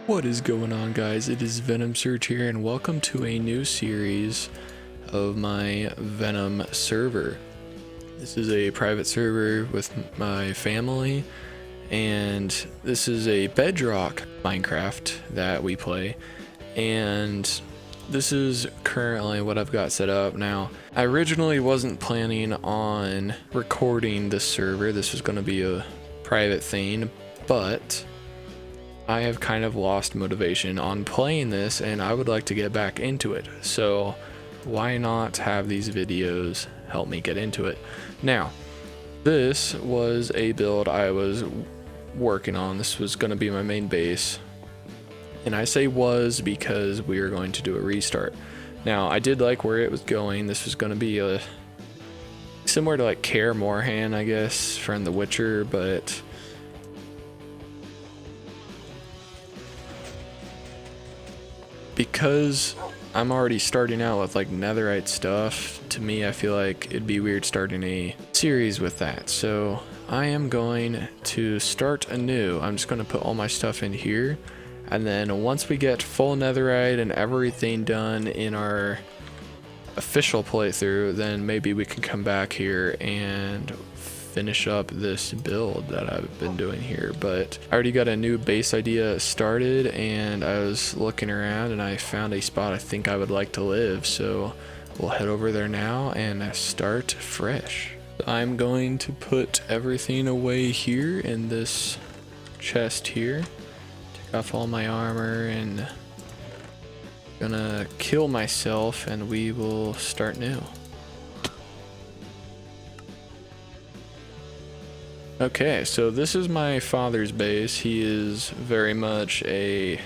What is going on, guys? It is Venom Search here, and welcome to a new series of my Venom server. This is a private server with my family, and this is a Bedrock Minecraft that we play, and this is currently what I've got set up. Now, I originally wasn't planning on recording this server. This was going to be a private thing, but I have kind of lost motivation on playing this, and I would like to get back into it. So why not have these videos help me get into it? Now, this was a build I was working on. This was going to be my main base, and I say was because we are going to do a restart. Now, I did like where it was going. This was going to be a similar to like Kaer Morhen, I guess, from The Witcher, but because I'm already starting out with like netherite stuff, to me I feel like it'd be weird starting a series with that. So I am going to start anew. I'm just going to put all my stuff in here, and then once we get full netherite and everything done in our official playthrough, then maybe we can come back here and finish up this build that I've been doing here. But I already got a new base idea started, and I was looking around and I found a spot I think I would like to live, so we'll head over there now and start fresh. I'm going to put everything away here in this chest here, take off all my armor, and gonna kill myself, and we will start new. Okay, so this is my father's base. He is very much a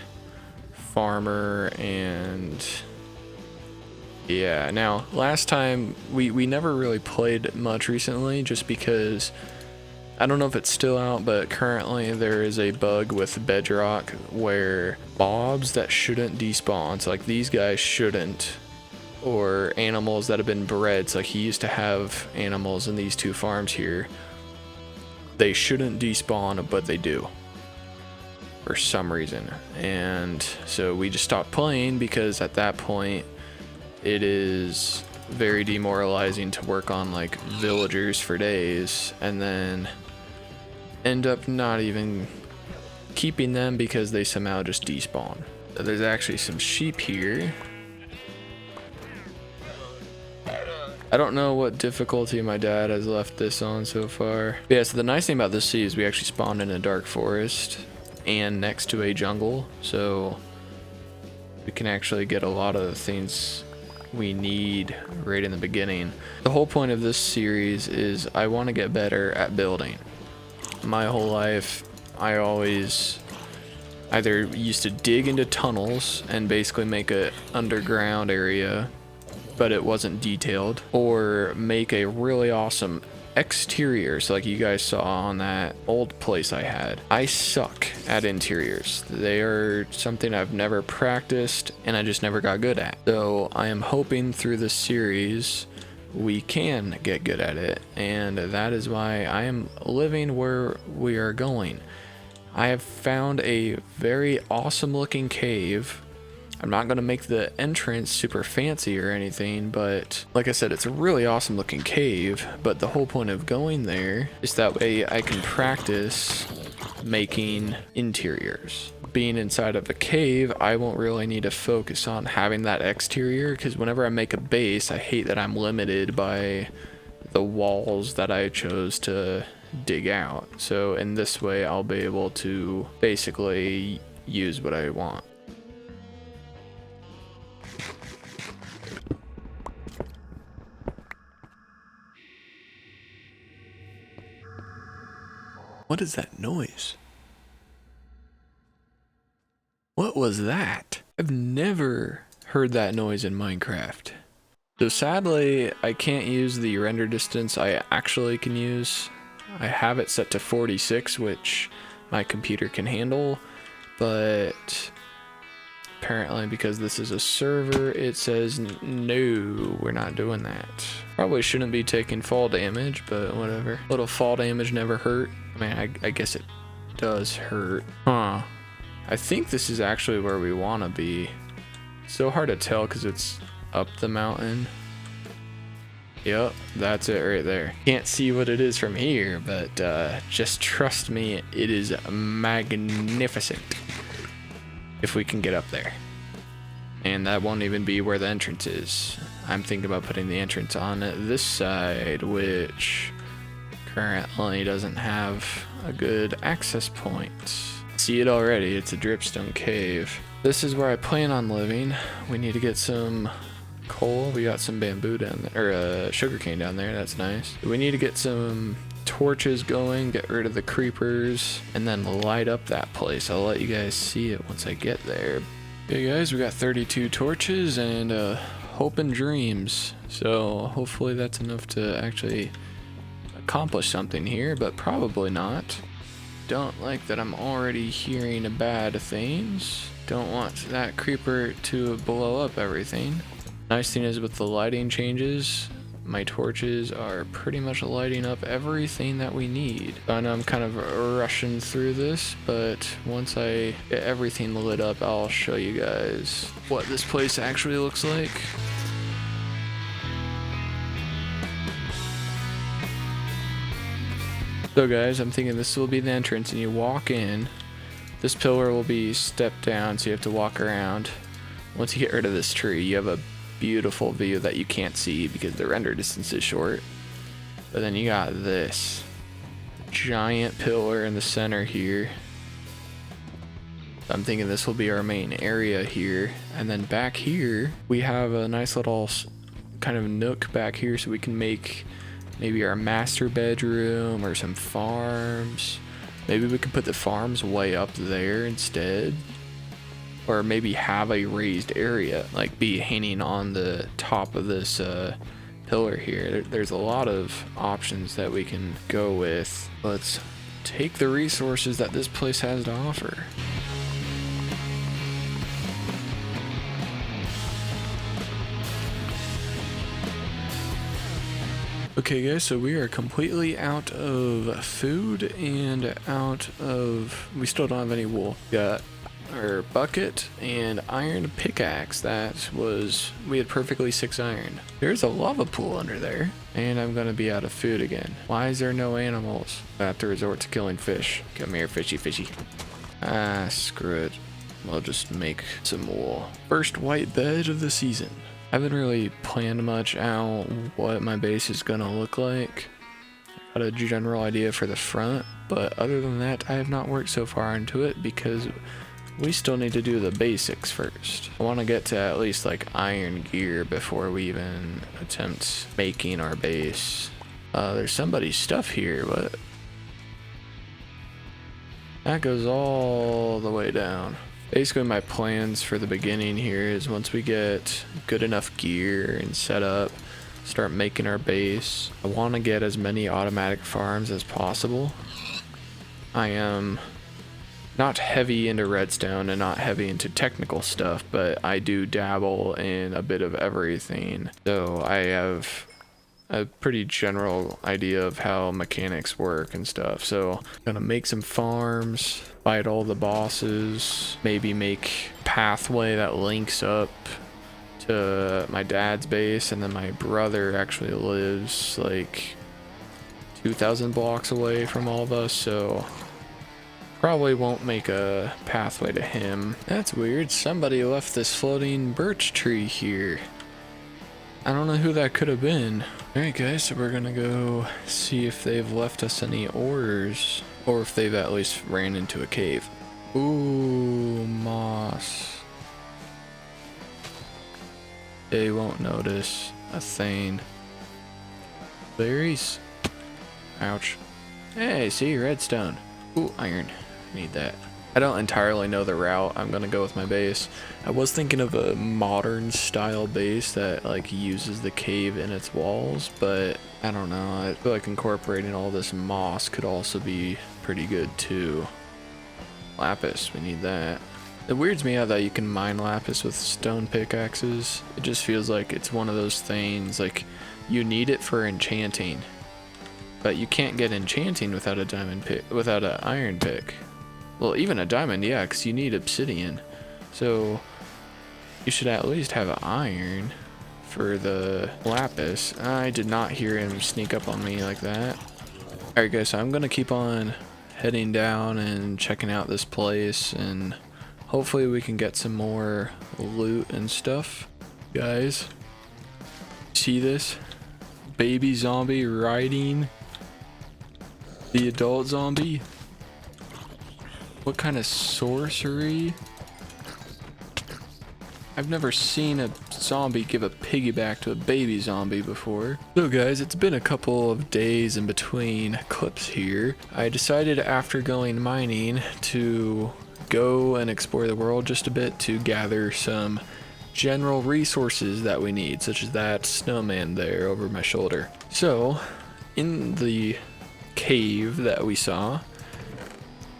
farmer, and yeah. Now, last time we never really played much recently, just because I don't know if it's still out, but currently there is a bug with Bedrock where mobs that shouldn't despawn, so like these guys shouldn't, or animals that have been bred, so like he used to have animals in these two farms here, they shouldn't despawn, but they do for some reason. And so we just stopped playing, because at that point it is very demoralizing to work on like villagers for days and then end up not even keeping them because they somehow just despawn. So there's actually some sheep here. I don't know what difficulty my dad has left this on so far. But yeah, so the nice thing about this sea is we actually spawned in a dark forest and next to a jungle, so we can actually get a lot of the things we need right in the beginning. The whole point of this series is I want to get better at building. My whole life, I always either used to dig into tunnels and basically make an underground area, but it wasn't detailed, or make a really awesome exterior. So like you guys saw on that old place I had, I suck at interiors. They are something I've never practiced and I just never got good at. So I am hoping through this series we can get good at it, and that is why I am living where we are going. I have found a very awesome looking cave. I'm not going to make the entrance super fancy or anything, but like I said, it's a really awesome looking cave. But the whole point of going there is that way I can practice making interiors. Being inside of a cave, I won't really need to focus on having that exterior, because whenever I make a base, I hate that I'm limited by the walls that I chose to dig out. So in this way, I'll be able to basically use what I want. What is that noise? What was that? I've never heard that noise in Minecraft. So sadly, I can't use the render distance I actually can use. I have it set to 46, which my computer can handle, but apparently because this is a server, it says no, we're not doing that. Probably shouldn't be taking fall damage, but whatever. Little fall damage never hurt. I mean, I guess it does hurt. Huh. I think this is actually where we want to be. So hard to tell because it's up the mountain. Yep, that's it right there. Can't see what it is from here, but just trust me, it is magnificent if we can get up there. And that won't even be where the entrance is. I'm thinking about putting the entrance on this side, which currently doesn't have a good access point. See it already, it's a dripstone cave. This is where I plan on living. We need to get some coal. We got some bamboo down there, or sugarcane down there. That's nice. We need to get some torches going, get rid of the creepers, and then light up that place. I'll let you guys see it once I get there. Okay guys, we got 32 torches and hope and dreams. So hopefully that's enough to actually accomplish something here, but probably not. Don't like that I'm already hearing bad things. Don't want that creeper to blow up everything. Nice thing is with the lighting changes, my torches are pretty much lighting up everything that we need. I know I'm kind of rushing through this, but once I get everything lit up, I'll show you guys what this place actually looks like. So guys, I'm thinking this will be the entrance, and you walk in. This pillar will be stepped down, so you have to walk around. Once you get rid of this tree, you have a beautiful view that you can't see because the render distance is short. But then you got this giant pillar in the center here. I'm thinking this will be our main area here. And then back here, we have a nice little kind of nook back here so we can make maybe our master bedroom or some farms. Maybe we could put the farms way up there instead. Or maybe have a raised area, like be hanging on the top of this pillar here. There's a lot of options that we can go with. Let's take the resources that this place has to offer. Okay guys, so we are completely out of food and we still don't have any wool. Got our bucket and iron pickaxe. We had perfectly 6 iron. There's a lava pool under there, and I'm gonna be out of food again. Why is there no animals? I have to resort to killing fish. Come here, fishy fishy. Ah, screw it. I'll just make some wool. First white bed of the season. I haven't really planned much out what my base is gonna look like. Got a general idea for the front, but other than that, I have not worked so far into it because we still need to do the basics first. I want to get to at least like iron gear before we even attempt making our base. There's somebody's stuff here, but that goes all the way down. Basically my plans for the beginning here is once we get good enough gear and set up, start making our base. I want to get as many automatic farms as possible. I am not heavy into redstone and not heavy into technical stuff, but I do dabble in a bit of everything. So I have a pretty general idea of how mechanics work and stuff. So I'm gonna make some farms, fight all the bosses, maybe make a pathway that links up to my dad's base, and then my brother actually lives like 2,000 blocks away from all of us, so probably won't make a pathway to him. That's weird. Somebody left this floating birch tree here. I don't know who that could have been. Alright guys, so we're gonna go see if they've left us any ores, or if they've at least ran into a cave. Ooh, moss. They won't notice a thing. Berries. Ouch. Hey, see, redstone. Ooh, iron. Need that. I don't entirely know the route I'm gonna go with my base. I was thinking of a modern style base that like uses the cave in its walls, but I don't know. I feel like incorporating all this moss could also be pretty good too. Lapis, we need that. It weirds me out that you can mine lapis with stone pickaxes. It just feels like it's one of those things, like you need it for enchanting, but you can't get enchanting without a diamond pick, without an iron pick. Well, even a diamond, yeah, because you need obsidian. So you should at least have an iron for the lapis. I did not hear him sneak up on me like that. Alright guys, so I'm going to keep on heading down and checking out this place, and hopefully we can get some more loot and stuff. Guys, see this? Baby zombie riding the adult zombie? What kind of sorcery? I've never seen a zombie give a piggyback to a baby zombie before. So guys, it's been a couple of days in between clips here. I decided after going mining to go and explore the world just a bit to gather some general resources that we need, such as that snowman there over my shoulder. So, in the cave that we saw,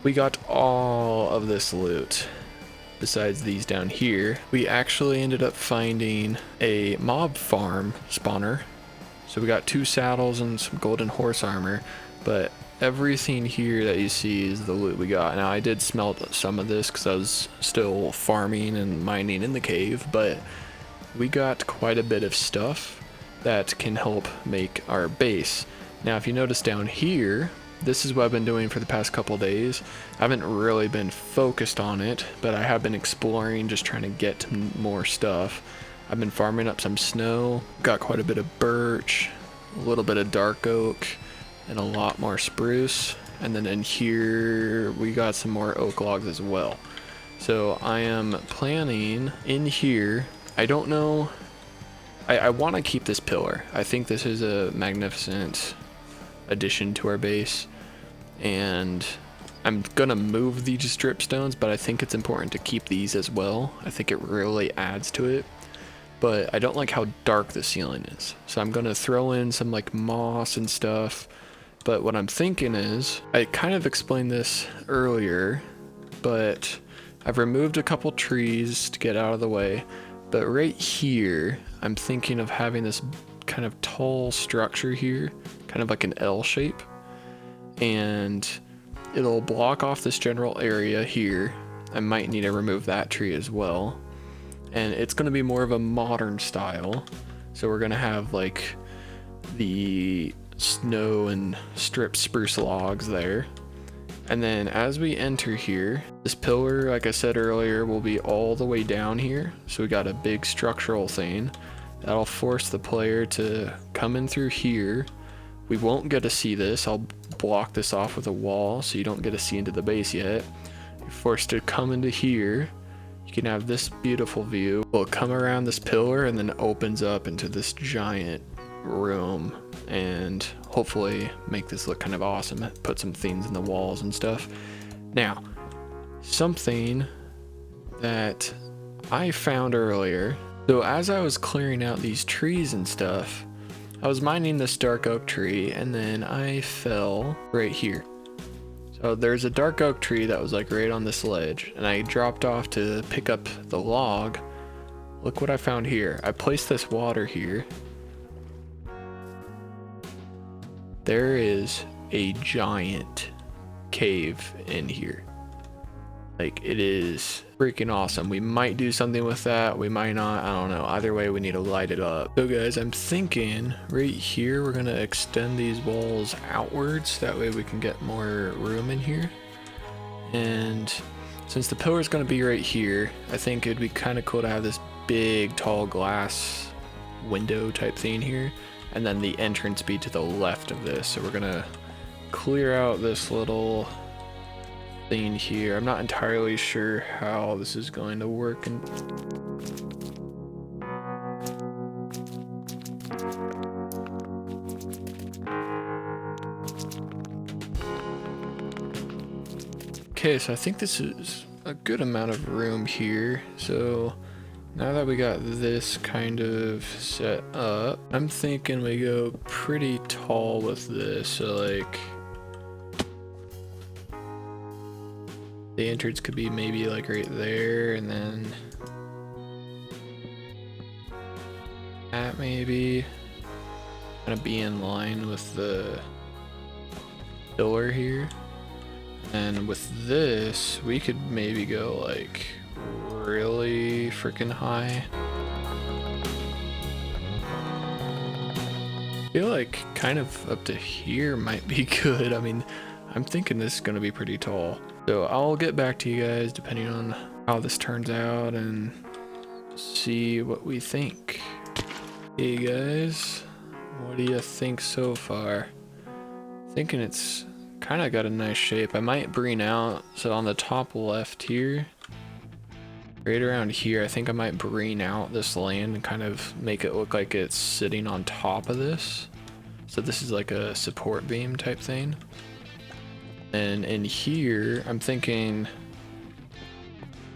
we got all of this loot. Besides these down here, we actually ended up finding a mob farm spawner. So we got 2 saddles and some golden horse armor, but everything here that you see is the loot we got. Now I did smelt some of this because I was still farming and mining in the cave, but we got quite a bit of stuff that can help make our base. Now if you notice down here, this is what I've been doing for the past couple days. I haven't really been focused on it, but I have been exploring, just trying to get more stuff. I've been farming up some snow, got quite a bit of birch, a little bit of dark oak, and a lot more spruce. And then in here, we got some more oak logs as well. So I am planning in here, I don't know, I want to keep this pillar. I think this is a magnificent addition to our base, and I'm gonna move these drip stones, but I think it's important to keep these as well. I think it really adds to it, but I don't like how dark the ceiling is, so I'm gonna throw in some like moss and stuff. But what I'm thinking is, I kind of explained this earlier, but I've removed a couple trees to get out of the way, but right here I'm thinking of having this kind of tall structure here, kind of like an L shape, and it'll block off this general area here. I might need to remove that tree as well, and it's going to be more of a modern style. So we're going to have like the snow and strip spruce logs there, and then as we enter here, this pillar, like I said earlier, will be all the way down here. So we got a big structural thing that'll force the player to come in through here. We won't get to see this. I'll block this off with a wall so you don't get to see into the base yet. You're forced to come into here. You can have this beautiful view. It'll come around this pillar and then opens up into this giant room, and hopefully make this look kind of awesome. Put some things in the walls and stuff. Now, something that I found earlier. So as I was clearing out these trees and stuff, I was mining this dark oak tree, and then I fell right here. So there's a dark oak tree that was like right on this ledge, and I dropped off to pick up the log. Look what I found here. I placed this water here. There is a giant cave in here. Like, it is freaking awesome. We might do something with that, we might not, I don't know. Either way, we need to light it up. So guys, I'm thinking right here we're gonna extend these walls outwards, that way we can get more room in here. And since the pillar is gonna be right here, I think it'd be kind of cool to have this big tall glass window type thing here, and then the entrance be to the left of this. So we're gonna clear out this little thing here. I'm not entirely sure how this is going to work. Okay, so I think this is a good amount of room here. So now that we got this kind of set up, I'm thinking we go pretty tall with this. So like, the entrance could be maybe like right there, and then that maybe kind of be in line with the pillar here. And with this, we could maybe go like really freaking high. I feel like kind of up to here might be good. I mean, I'm thinking this is going to be pretty tall. So I'll get back to you guys depending on how this turns out and see what we think. Hey guys, what do you think so far? Thinking it's kind of got a nice shape. I might bring out, so on the top left here, right around here, I think I might bring out this land and kind of make it look like it's sitting on top of this. So this is like a support beam type thing. And in here, I'm thinking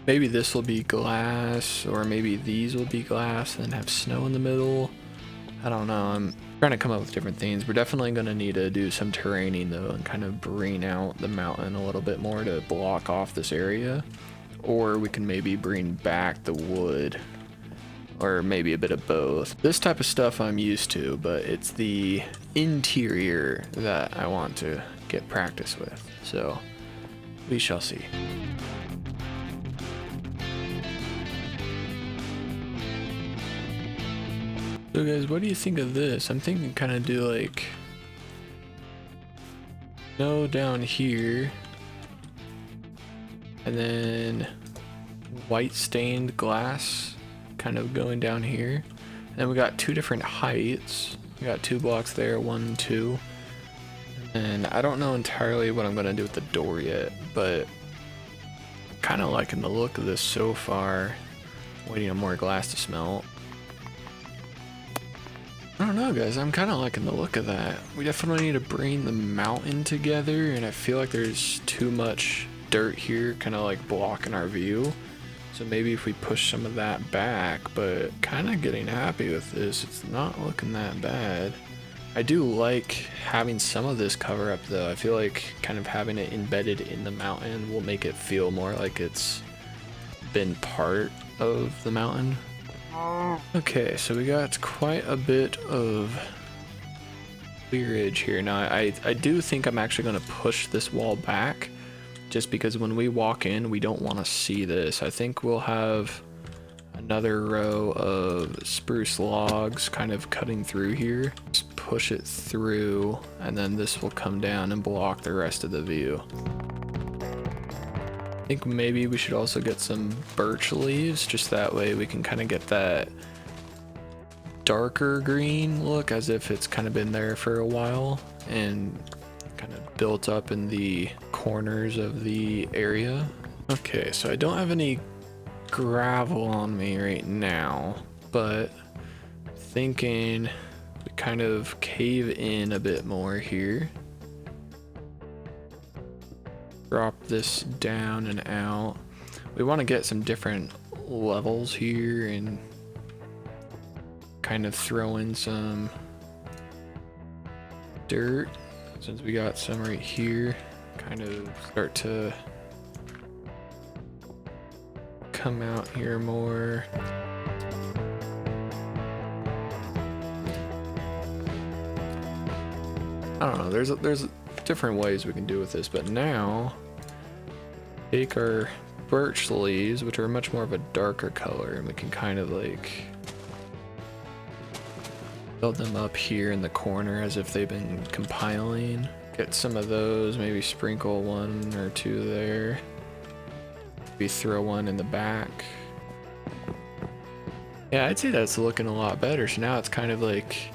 maybe this will be glass, or maybe these will be glass and have snow in the middle. I don't know. I'm trying to come up with different things. We're definitely going to need to do some terraining though and kind of bring out the mountain a little bit more to block off this area. Or we can maybe bring back the wood, or maybe a bit of both. This type of stuff I'm used to, but it's the interior that I want to get practice with. So we shall see. So guys, what do you think of this? I'm thinking kind of do like snow down here, and then white stained glass kind of going down here. And then we got two different heights. We got 2 blocks there, 1, 2. And I don't know entirely what I'm gonna do with the door yet, but kind of liking the look of this so far. Waiting on more glass to smelt. I don't know guys, I'm kind of liking the look of that. We definitely need to bring the mountain together, and I feel like there's too much dirt here kind of like blocking our view. So maybe if we push some of that back, but kind of getting happy with this. It's not looking that bad. I do like having some of this cover up though. I feel like kind of having it embedded in the mountain will make it feel more like it's been part of the mountain. Okay, so we got quite a bit of clearage here. Now, I do think I'm actually going to push this wall back, just because when we walk in, we don't want to see this. I think we'll have another row of spruce logs kind of cutting through here. Just push it through, and then this will come down and block the rest of the view. I think maybe we should also get some birch leaves, just that way we can kind of get that darker green look as if it's kind of been there for a while and kind of built up in the corners of the area. Okay, so I don't have any gravel on me right now, but thinking we kind of cave in a bit more here. Drop this down and out. We want to get some different levels here and kind of throw in some dirt, since we got some right here. Kind of start to come out here more. I don't know, there's different ways we can do with this, but now take our birch leaves, which are much more of a darker color, and we can kind of like build them up here in the corner as if they've been compiling. Get some of those, maybe sprinkle 1 or 2 there. Maybe throw one in the back. Yeah, I'd say that's looking a lot better. So now it's kind of like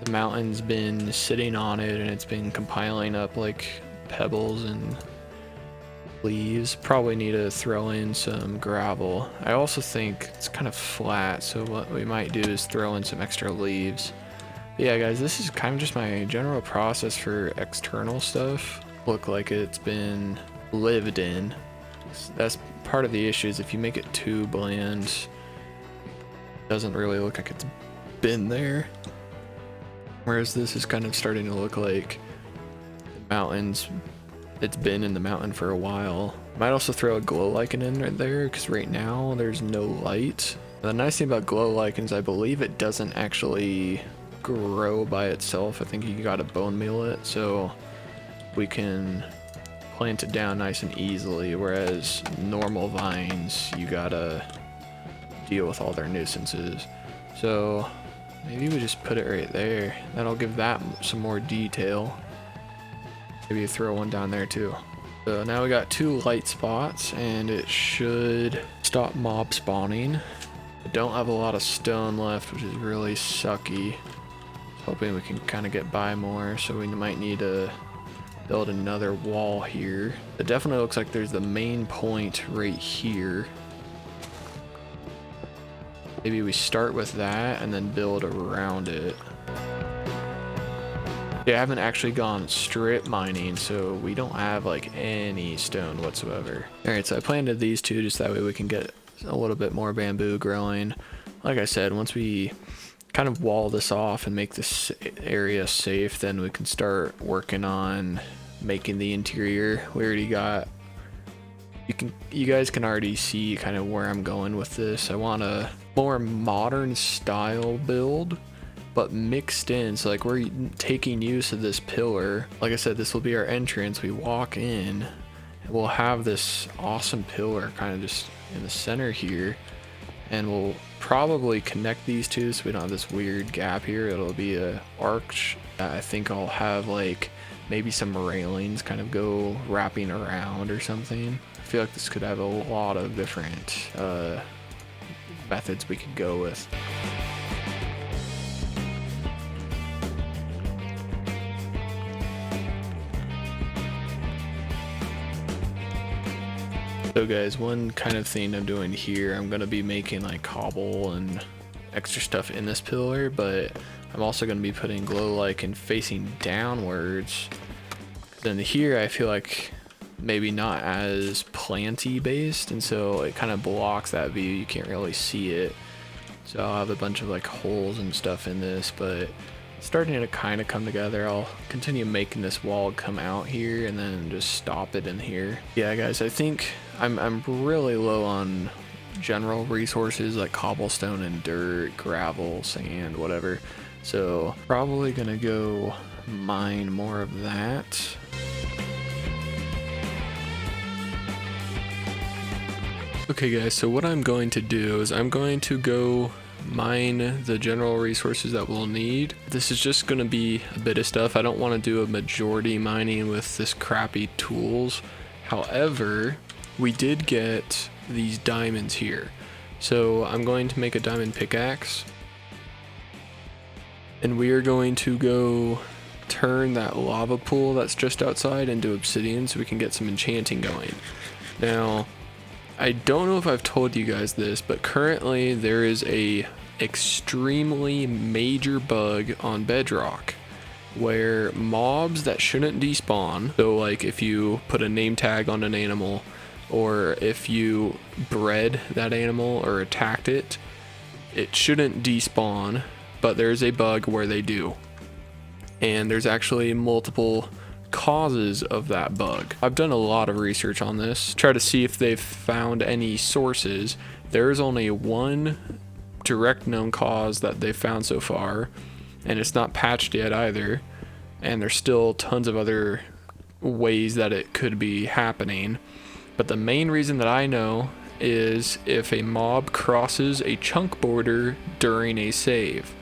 the mountain's been sitting on it and it's been compiling up like pebbles and leaves. Probably need to throw in some gravel. I also think it's kind of flat, so what we might do is throw in some extra leaves. But yeah guys, this is kind of just my general process for external stuff. Look like it's been lived in. That's part of the issue, is if you make it too bland, it doesn't really look like it's been there. Whereas this is kind of starting to look like the mountains, it's been in the mountain for a while. Might also throw a glow lichen in right there, because right now there's no light. The nice thing about glow lichens, I believe it doesn't actually grow by itself. I think you gotta bone meal it, so we can plant it down nice and easily, whereas normal vines, you gotta deal with all their nuisances. So maybe we just put it right there. That'll give that some more detail. Maybe throw one down there too. So now we got 2 light spots, and it should stop mob spawning. I don't have a lot of stone left, which is really sucky. Hoping we can kind of get by more, so we might need to build another wall here. It definitely looks like there's the main point right here. Maybe we start with that and then build around it. Yeah, I haven't actually gone strip mining, so we don't have like any stone whatsoever. Alright, so I planted these 2 just that way we can get a little bit more bamboo growing. Like I said, once we kind of wall this off and make this area safe, then we can start working on making the interior. We already got, you guys can already see kind of where I'm going with this. I want a more modern style build, but mixed in, so like we're taking use of this pillar. Like I said, this will be our entrance. We walk in and we'll have this awesome pillar kind of just in the center here, and we'll probably connect these 2 so we don't have this weird gap here. It'll be a arch. I think I'll have like maybe some railings kind of go wrapping around or something. I feel like this could have a lot of different methods we could go with. So guys, one kind of thing I'm doing here, I'm gonna be making like cobble and extra stuff in this pillar, but I'm also gonna be putting glow lichen facing downwards. Then here I feel like maybe not as planty based, and so it kind of blocks that view. You can't really see it. So I'll have a bunch of like holes and stuff in this, but it's starting to kind of come together. I'll continue making this wall come out here and then just stop it in here. Yeah guys, I think I'm really low on general resources like cobblestone and dirt, gravel, sand, whatever. So probably gonna go mine more of that. Okay guys, so what I'm going to do is I'm going to go mine the general resources that we'll need. This is just going to be a bit of stuff. I don't want to do a majority mining with this crappy tools. However, we did get these diamonds here. So I'm going to make a diamond pickaxe. And we are going to go turn that lava pool that's just outside into obsidian so we can get some enchanting going. Now, I don't know if I've told you guys this, but currently there is a extremely major bug on Bedrock where mobs that shouldn't despawn, so like if you put a name tag on an animal, or if you bred that animal or attacked it, it shouldn't despawn, but there's a bug where they do. And there's actually multiple causes of that bug. I've done a lot of research on this, try to see if they've found any sources. There is only one direct known cause that they've found so far, and it's not patched yet either, and there's still tons of other ways that it could be happening. But the main reason that I know is if a mob crosses a chunk border during a save.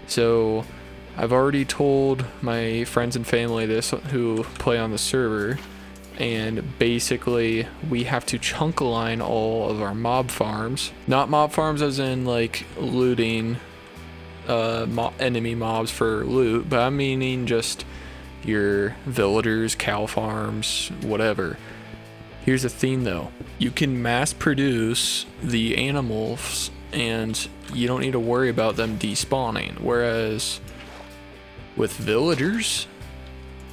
So I've already told my friends and family this who play on the server, and basically we have to chunk line all of our mob farms. Not mob farms as in like looting enemy mobs for loot, but I'm meaning just your villagers, cow farms, whatever. Here's the thing though, you can mass produce the animals and you don't need to worry about them despawning, whereas with villagers,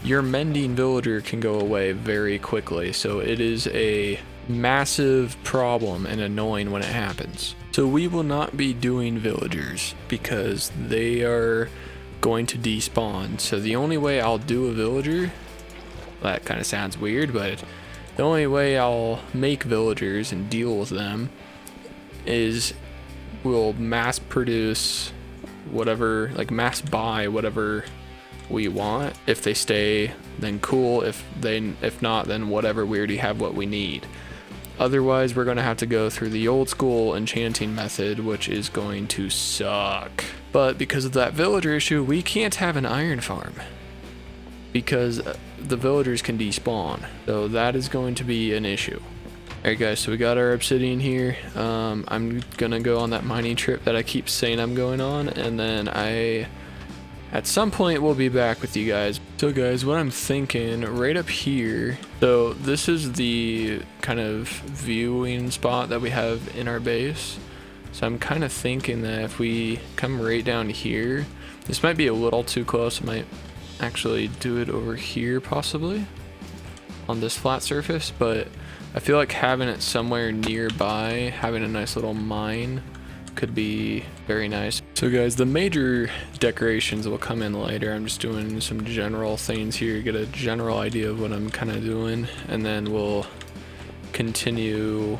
your mending villager can go away very quickly, so it is a massive problem and annoying when it happens. So we will not be doing villagers because they are going to despawn. So the only way I'll do a villager, that kind of sounds weird, but the only way I'll make villagers and deal with them is we'll mass produce whatever, like mass buy whatever we want. If they stay, then cool. If not, then whatever, we already have what we need. Otherwise, we're going to have to go through the old school enchanting method, which is going to suck. But because of that villager issue, we can't have an iron farm because the villagers can despawn. So that is going to be an issue. Alright guys, so we got our obsidian here. I'm gonna go on that mining trip that I keep saying I'm going on, and then at some point we'll be back with you guys. So guys, what I'm thinking right up here, so this is the kind of viewing spot that we have in our base. So I'm kind of thinking that if we come right down here, this might be a little too close. I might actually do it over here possibly on this flat surface, but I feel like having it somewhere nearby, having a nice little mine could be very nice. So guys, the major decorations will come in later. I'm just doing some general things here, get a general idea of what I'm kind of doing, and then we'll continue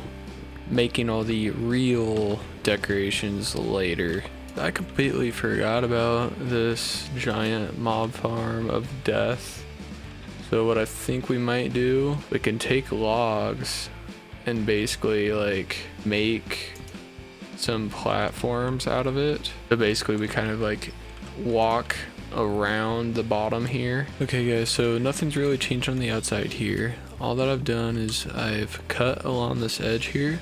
making all the real decorations later. I completely forgot about this giant mob farm of death. So what I think we might do, we can take logs and basically like make some platforms out of it. So basically we kind of like walk around the bottom here. Okay guys, so nothing's really changed on the outside here. All that I've done is I've cut along this edge here.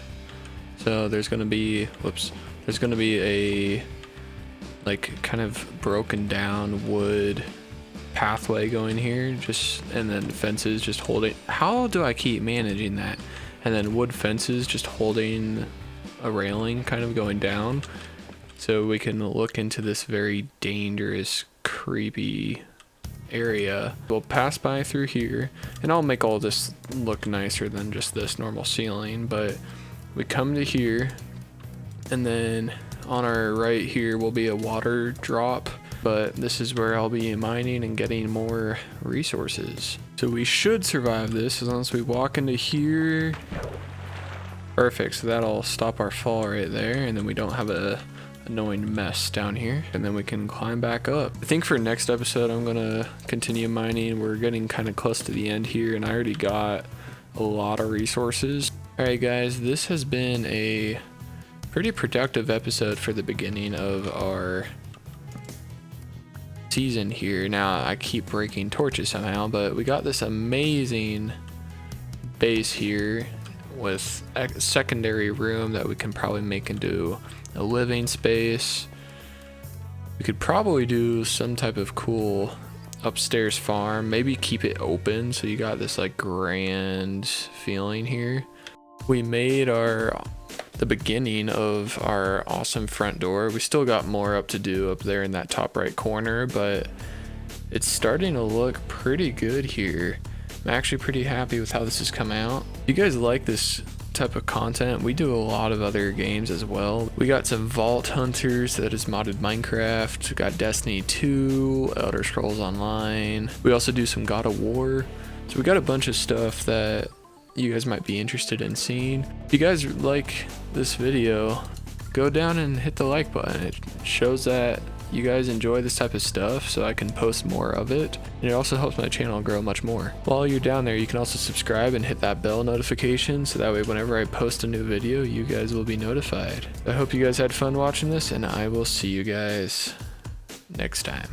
So there's gonna be, there's gonna be a like kind of broken down wood pathway going here, just, and then fences just holding. How do I keep managing that? And then wood fences just holding a railing kind of going down, so we can look into this very dangerous, creepy area. We'll pass by through here, and I'll make all this look nicer than just this normal ceiling, but we come to here, and then on our right here will be a water drop, but this is where I'll be mining and getting more resources. So we should survive this as long as we walk into here. Perfect, so that'll stop our fall right there, and then we don't have a annoying mess down here, and then we can climb back up. I think for next episode I'm gonna continue mining. We're getting kind of close to the end here, and I already got a lot of resources. Alright guys, this has been a pretty productive episode for the beginning of our season here. Now I keep breaking torches somehow, but we got this amazing base here with a secondary room that we can probably make into a living space. We could probably do some type of cool upstairs farm, maybe keep it open so you got this like grand feeling here. We made the beginning of our awesome front door. We still got more up to do up there in that top right corner, but it's starting to look pretty good here. I'm actually pretty happy with how this has come out. If you guys like this type of content, we do a lot of other games as well. We got some Vault Hunters that is modded Minecraft. We got Destiny 2, Elder Scrolls Online. We also do some God of War. So we got a bunch of stuff that you guys might be interested in seeing. If you guys like this video, go down and hit the like button. It shows that you guys enjoy this type of stuff, so I can post more of it, and it also helps my channel grow much more. While you're down there, you can also subscribe and hit that bell notification, so that way whenever I post a new video, you guys will be notified. I hope you guys had fun watching this, and I will see you guys next time.